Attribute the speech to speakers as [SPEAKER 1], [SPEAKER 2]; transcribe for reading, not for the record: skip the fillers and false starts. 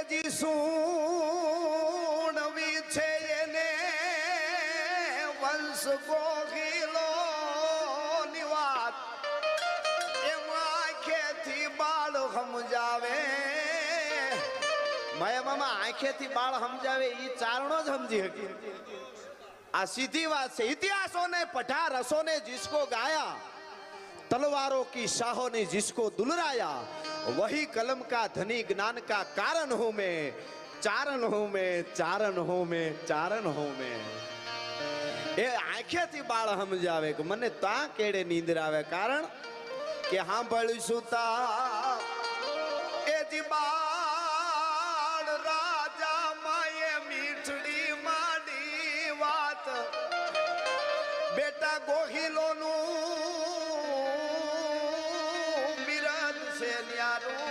[SPEAKER 1] જી સુણવી છે એને વંશ ગોહિલો ની વાત એમાં આંખેથી બાળ સમજાવે માયામાં આંખેથી બાળ સમજાવે ઈ ચારણો જ સમજી હતી આ સીધી વાત છે इतिहासों ने पढ़ा रसों ने जिसको गाया तलवारों की शाहों ने जिसको दुलराया वही कलम का धनी ज्ञान का कारण हूं मैं चारण हूं मैं चारण हूं मैं चारण हूं मैं એ આંખેથી બાળ સમજાવે કે મને તા કેડે નીંદર આવે કારણ કે સાંભળ્યું સુતા એ જી બાળ રાજા માએ મીઠડી માંડી વાત બેટા ગોહિલોનું બિરદ છે ન્યારું